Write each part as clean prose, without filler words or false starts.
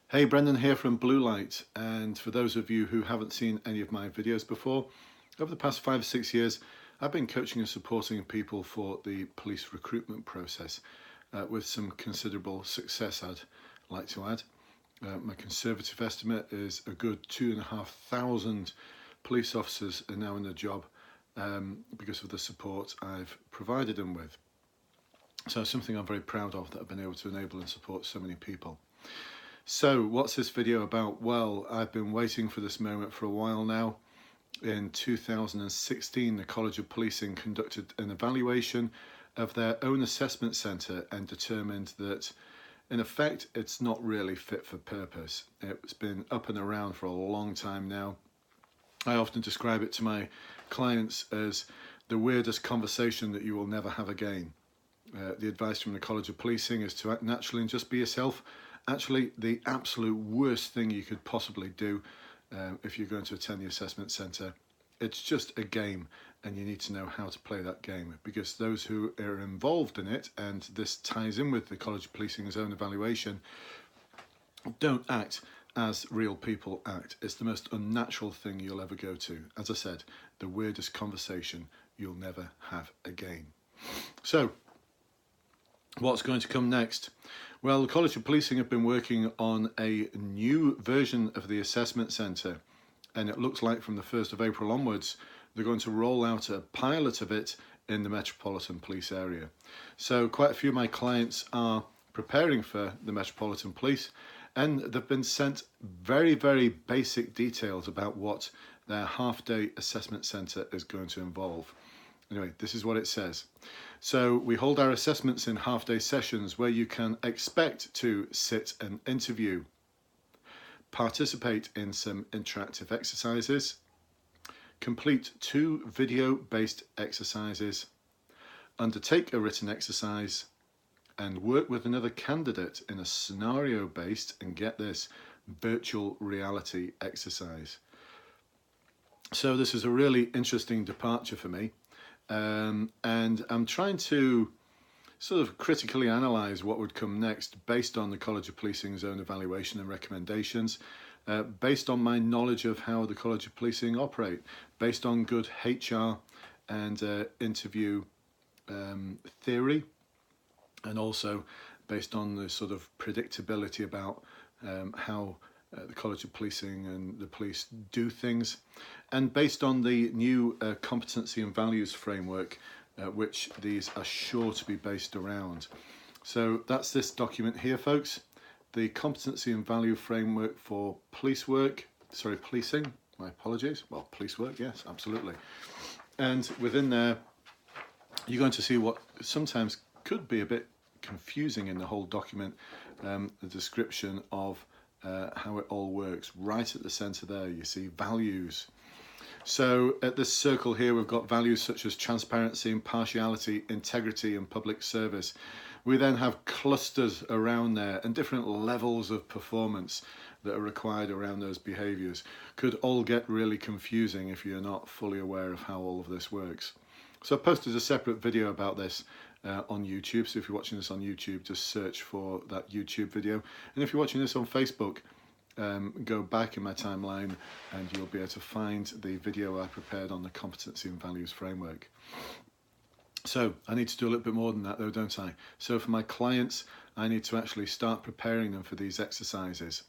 Hey, Brendan here from Blue Light, and for those of you who haven't seen any of my videos before, over the past 5 or 6 years I've been coaching and supporting people for the police recruitment process with some considerable success, I'd like to add. My conservative estimate is a good 2,500 police officers are now in the job because of the support I've provided them with. So it's something I'm very proud of, that I've been able to enable and support so many people. So what's this video about? Well, I've been waiting for this moment for a while now. In 2016, the College of Policing conducted an evaluation of their own assessment centre and determined that, in effect, it's not really fit for purpose. It's been up and around for a long time now. I often describe it to my clients as the weirdest conversation that you will never have again. The advice from the College of Policing is to act naturally and just be yourself. Actually, the absolute worst thing you could possibly do if you're going to attend the assessment centre, it's just a game, and you need to know how to play that game, because those who are involved in it, and this ties in with the College of Policing's own evaluation, don't act as real people act. It's the most unnatural thing you'll ever go to. As I said, the weirdest conversation you'll never have again. So, what's going to come next? Well, the College of Policing have been working on a new version of the assessment centre, and it looks like from the 1st of April onwards they're going to roll out a pilot of it in the Metropolitan Police area. So quite a few of my clients are preparing for the Metropolitan Police, and they've been sent very, very basic details about what their half-day assessment centre is going to involve. Anyway, this is what it says. So we hold our assessments in half-day sessions where you can expect to sit and interview, participate in some interactive exercises, complete 2 video-based exercises, undertake a written exercise, and work with another candidate in a scenario-based, and get this, virtual reality exercise. So this is a really interesting departure for me. And I'm trying to sort of critically analyse what would come next based on the College of Policing's own evaluation and recommendations, based on my knowledge of how the College of Policing operate, based on good HR and interview theory, and also based on the sort of predictability about how the College of Policing and the police do things, and based on the new competency and values framework, which these are sure to be based around. So that's this document here, folks. The competency and value framework for policing, my apologies. Well, police work, yes, absolutely. And within there, you're going to see what sometimes could be a bit confusing in the whole document, the description of how it all works. Right at the centre there, you see values. So at this circle here, we've got values such as transparency, impartiality, integrity, and public service. We then have clusters around there and different levels of performance that are required around those behaviours. Could all get really confusing if you're not fully aware of how all of this works. So I've posted a separate video about this on YouTube. So if you're watching this on YouTube, just search for that YouTube video. And if you're watching this on Facebook, go back in my timeline and you'll be able to find the video I prepared on the competency and values framework. So I need to do a little bit more than that though, don't I? So for my clients, I need to actually start preparing them for these exercises.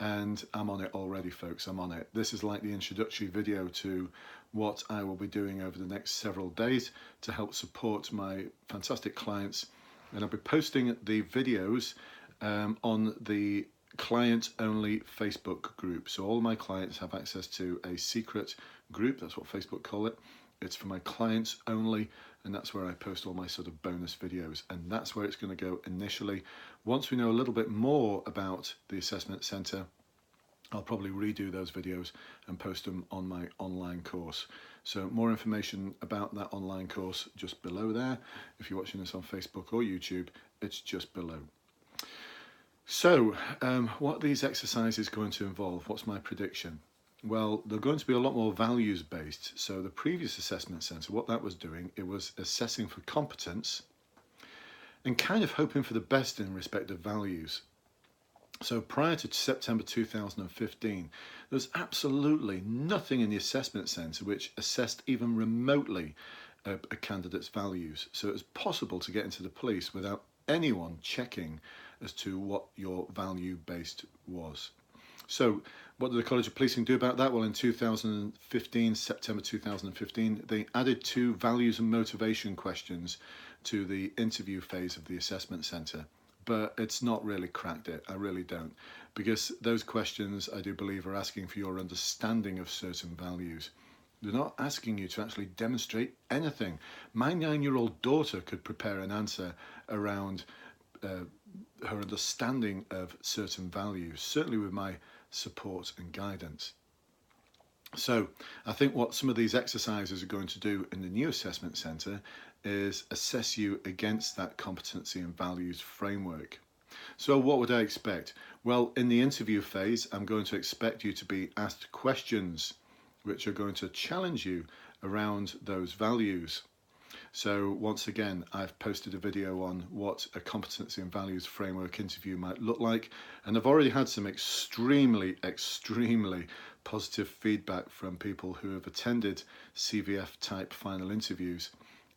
And I'm on it already, folks, I'm on it. This is like the introductory video to what I will be doing over the next several days to help support my fantastic clients. And I'll be posting the videos on the client-only Facebook group. So all my clients have access to a secret group, that's what Facebook call it. It's for my clients only, and that's where I post all my sort of bonus videos, and that's where it's going to go initially. Once we know a little bit more about the assessment centre, I'll probably redo those videos and post them on my online course. So more information about that online course just below there. If you're watching this on Facebook or YouTube, it's just below. So what are these exercises going to involve? What's my prediction? Well, they're going to be a lot more values based. So the previous assessment centre, what that was doing, it was assessing for competence and kind of hoping for the best in respect of values. So prior to September 2015, there's absolutely nothing in the assessment centre which assessed even remotely a candidate's values. So it's possible to get into the police without anyone checking as to what your value based was. So what did the College of Policing do about that? Well, in 2015, September 2015, they added 2 values and motivation questions to the interview phase of the assessment centre. But it's not really cracked it, I really don't. Because those questions, I do believe, are asking for your understanding of certain values. They're not asking you to actually demonstrate anything. My 9-year-old daughter could prepare an answer around her understanding of certain values, certainly with my support and guidance. So I think what some of these exercises are going to do in the new assessment centre is assess you against that competency and values framework. So what would I expect? Well, in the interview phase, I'm going to expect you to be asked questions which are going to challenge you around those values. So once again, I've posted a video on what a competency and values framework interview might look like, and I've already had some extremely positive feedback from people who have attended CVF type final interviews.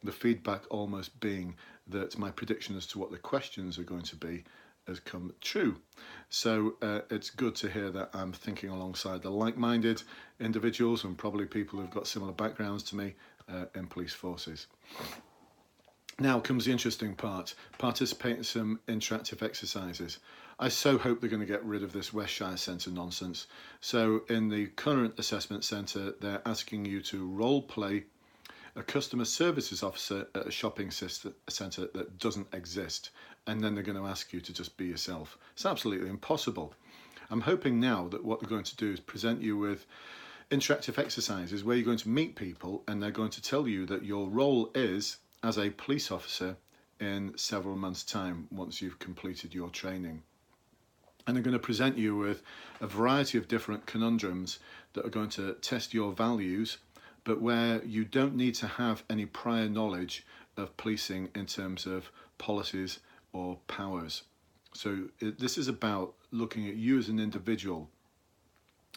The feedback almost being that my prediction as to what the questions are going to be has come true. So it's good to hear that I'm thinking alongside the like-minded individuals and probably people who've got similar backgrounds to me in police forces. Now comes the interesting part, participate in some interactive exercises. I so hope they're going to get rid of this Westshire Centre nonsense. So in the current assessment centre, they're asking you to role play a customer services officer at a shopping centre that doesn't exist, and then they're going to ask you to just be yourself. It's absolutely impossible. I'm hoping now that what they're going to do is present you with interactive exercises where you're going to meet people and they're going to tell you that your role is as a police officer in several months' time once you've completed your training. And they're going to present you with a variety of different conundrums that are going to test your values, but where you don't need to have any prior knowledge of policing in terms of policies or powers. So this is about looking at you as an individual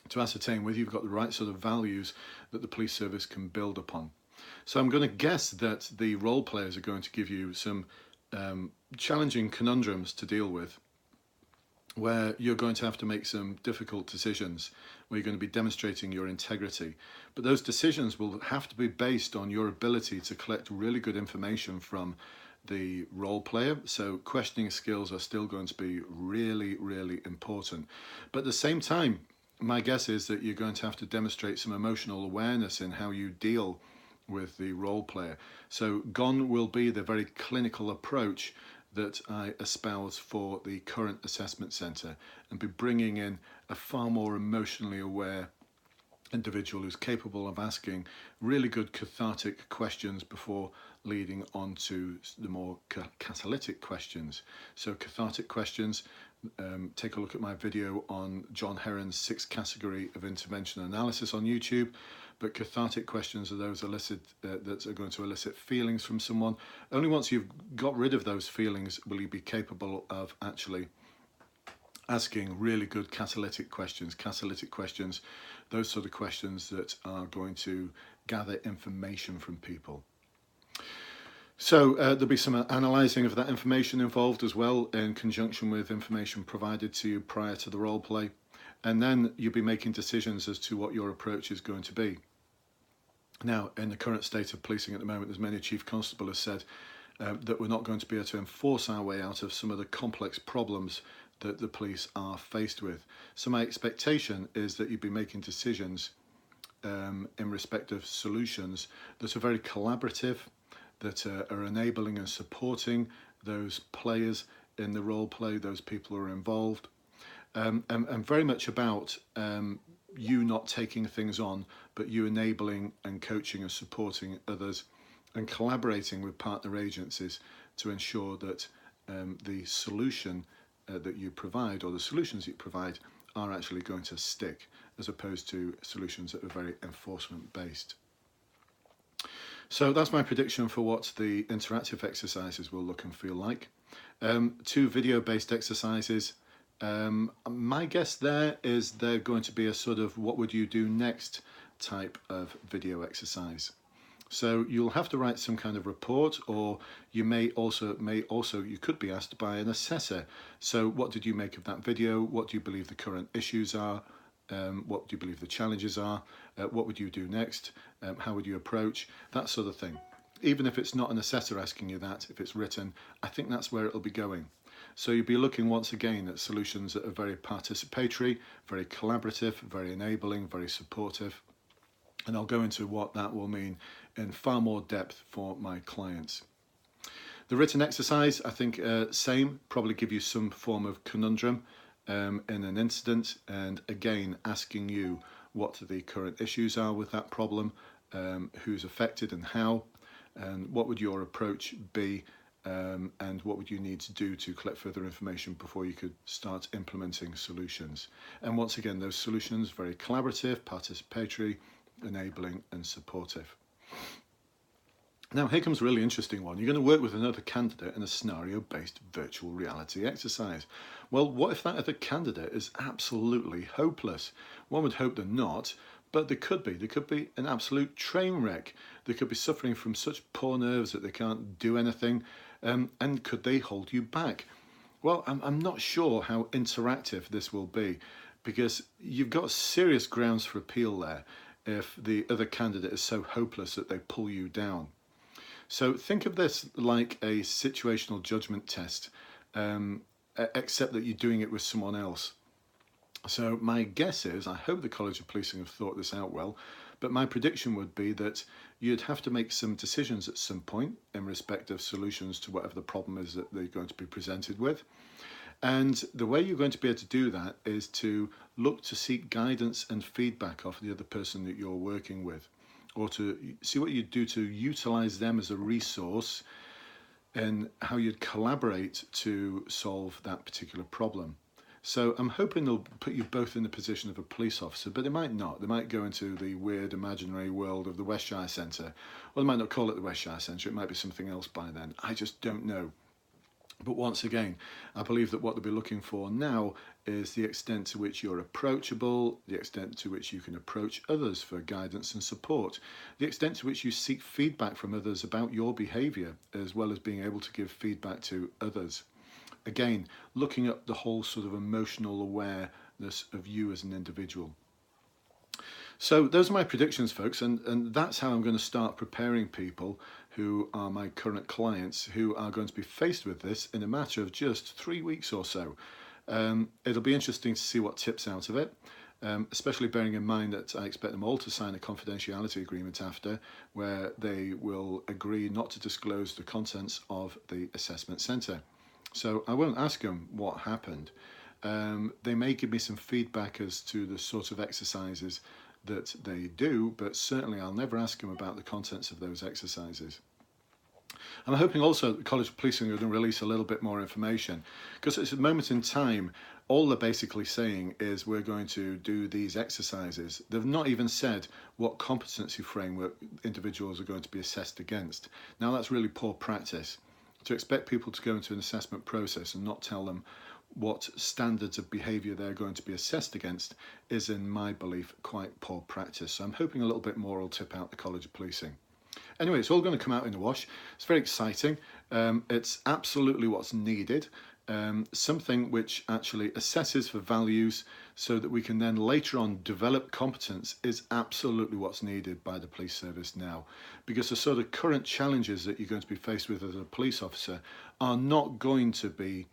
to ascertain whether you've got the right sort of values that the police service can build upon. So I'm going to guess that the role players are going to give you some challenging conundrums to deal with, where you're going to have to make some difficult decisions, where you're going to be demonstrating your integrity. But those decisions will have to be based on your ability to collect really good information from the role player. So questioning skills are still going to be really important. But at the same time, my guess is that you're going to have to demonstrate some emotional awareness in how you deal with the role player. So gone will be the very clinical approach that I espouse for the current assessment centre, and be bringing in a far more emotionally aware individual who's capable of asking really good cathartic questions before leading on to the more catalytic questions. So cathartic questions, take a look at my video on John Heron's 6th category of intervention analysis on YouTube. But cathartic questions are those that are going to elicit feelings from someone. Only once you've got rid of those feelings will you be capable of actually asking really good catalytic questions. Catalytic questions, those sort of questions that are going to gather information from people. So there'll be some analysing of that information involved as well, in conjunction with information provided to you prior to the role play. And then you'll be making decisions as to what your approach is going to be. Now, in the current state of policing at the moment, as many Chief Constable has said, that we're not going to be able to enforce our way out of some of the complex problems that the police are faced with. So my expectation is that you'll be making decisions in respect of solutions that are very collaborative, that are enabling and supporting those players in the role play, those people who are involved. And very much about you not taking things on, but you enabling and coaching and supporting others and collaborating with partner agencies to ensure that the solution that you provide, or the solutions you provide, are actually going to stick, as opposed to solutions that are very enforcement based. So that's my prediction for what the interactive exercises will look and feel like. 2 video based exercises My guess there is they're going to be a sort of what would you do next type of video exercise. So you'll have to write some kind of report, or you you could be asked by an assessor. So what did you make of that video? What do you believe the current issues are? What do you believe the challenges are? What would you do next? How would you approach? That sort of thing. Even if it's not an assessor asking you that, if it's written, I think that's where it'll be going. So you'll be looking once again at solutions that are very participatory, very collaborative, very enabling, very supportive. And I'll go into what that will mean in far more depth for my clients. The written exercise, I think, same, probably give you some form of conundrum in an incident, and again asking you what the current issues are with that problem, who's affected and how, and what would your approach be, and what would you need to do to collect further information before you could start implementing solutions. And once again, those solutions very collaborative, participatory, enabling and supportive. Now here comes a really interesting one. You're going to work with another candidate in a scenario-based virtual reality exercise. Well, what if that other candidate is absolutely hopeless? One would hope they're not, but they could be. They could be an absolute train wreck. They could be suffering from such poor nerves that they can't do anything. And could they hold you back? Well, I'm not sure how interactive this will be, because you've got serious grounds for appeal there if the other candidate is so hopeless that they pull you down. So think of this like a situational judgment test, except that you're doing it with someone else. So my guess is, I hope the College of Policing have thought this out well, but my prediction would be that you'd have to make some decisions at some point in respect of solutions to whatever the problem is that they're going to be presented with. And the way you're going to be able to do that is to look to seek guidance and feedback off the other person that you're working with, or to see what you do to utilize them as a resource and how you'd collaborate to solve that particular problem. So I'm hoping they'll put you both in the position of a police officer, but they might not. They might go into the weird imaginary world of the Westshire Centre. Or they might not call it the Westshire Centre, it might be something else by then. I just don't know. But once again, I believe that what they'll be looking for now is the extent to which you're approachable, the extent to which you can approach others for guidance and support, the extent to which you seek feedback from others about your behaviour, as well as being able to give feedback to others. Again, looking at the whole sort of emotional awareness of you as an individual. So those are my predictions, folks, and that's how I'm going to start preparing people who are my current clients who are going to be faced with this in a matter of just 3 weeks or so. It'll be interesting to see what tips out of it, especially bearing in mind that I expect them all to sign a confidentiality agreement after, where they will agree not to disclose the contents of the assessment centre. So I won't ask them what happened. They may give me some feedback as to the sort of exercises that they do, but certainly I'll never ask them about the contents of those exercises. I'm hoping also that the College of Policing are going to release a little bit more information, because at a moment in time, all they're basically saying is we're going to do these exercises. They've not even said what competency framework individuals are going to be assessed against. Now that's really poor practice. To expect people to go into an assessment process and not tell them what standards of behaviour they're going to be assessed against is, in my belief, quite poor practice. So I'm hoping a little bit more will tip out the College of Policing. Anyway, it's all going to come out in the wash. It's very exciting. It's absolutely what's needed. Something which actually assesses for values so that we can then later on develop competence is absolutely what's needed by the police service now, because the sort of current challenges that you're going to be faced with as a police officer are not going to be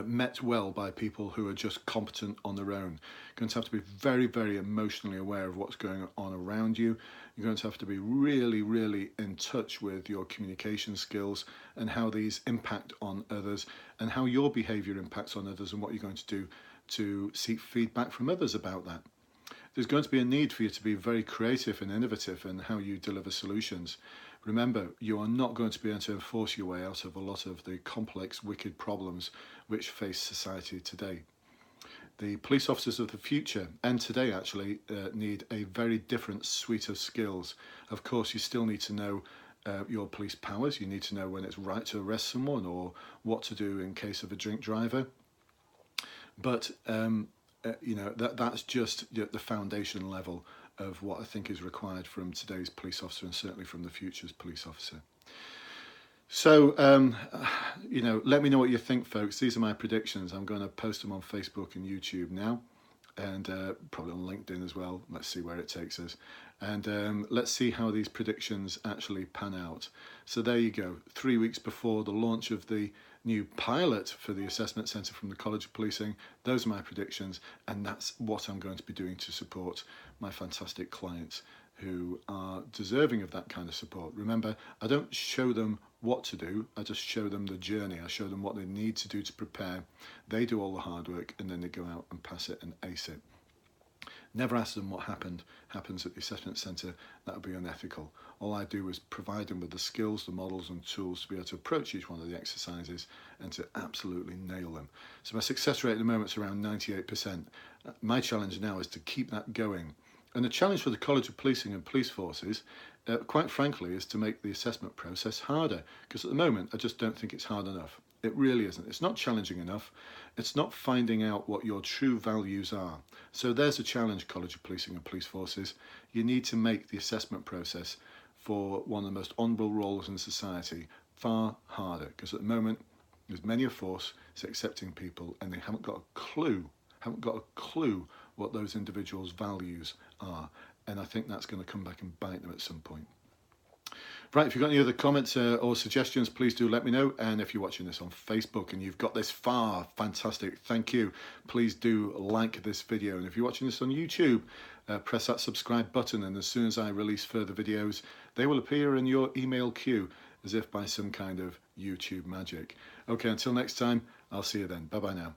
met well by people who are just competent on their own. You're going to have to be very, very emotionally aware of what's going on around you. You're going to have to be really, really in touch with your communication skills and how these impact on others and how your behaviour impacts on others and what you're going to do to seek feedback from others about that. There's going to be a need for you to be very creative and innovative in how you deliver solutions. Remember, you are not going to be able to enforce your way out of a lot of the complex, wicked problems which face society today. The police officers of the future, and today actually, need a very different suite of skills. Of course, you still need to know your police powers. You need to know when it's right to arrest someone or what to do in case of a drink driver. But you know, that's just the foundation level of what I think is required from today's police officer, and certainly from the future's police officer. So, you know, let me know what you think, folks. These are my predictions. I'm going to post them on Facebook and YouTube now, and probably on LinkedIn as well. Let's see where it takes us. And let's see how these predictions actually pan out. So there you go. 3 weeks before the launch of the new pilot for the assessment centre from the College of Policing, those are my predictions, and that's what I'm going to be doing to support my fantastic clients who are deserving of that kind of support. Remember, I don't show them what to do, I just show them the journey. I show them what they need to do to prepare. They do all the hard work, and then they go out and pass it and ace it. Never ask them what happens at the assessment centre. That would be unethical. All I do is provide them with the skills, the models and tools to be able to approach each one of the exercises and to absolutely nail them. So my success rate at the moment is around 98%. My challenge now is to keep that going. And the challenge for the College of Policing and police forces, quite frankly, is to make the assessment process harder. Because at the moment, I just don't think it's hard enough. It really isn't. It's not challenging enough. It's not finding out what your true values are. So there's a challenge, College of Policing and police forces. You need to make the assessment process for one of the most honourable roles in society far harder. Because at the moment, there's many a force is accepting people and they haven't got a clue what those individuals' values are. And I think that's going to come back and bite them at some point. Right, if you've got any other comments or suggestions, please do let me know. And if you're watching this on Facebook and you've got this far, fantastic, thank you. Please do like this video. And if you're watching this on YouTube, press that subscribe button. And as soon as I release further videos, they will appear in your email queue as if by some kind of YouTube magic. Okay, until next time, I'll see you then. Bye-bye now.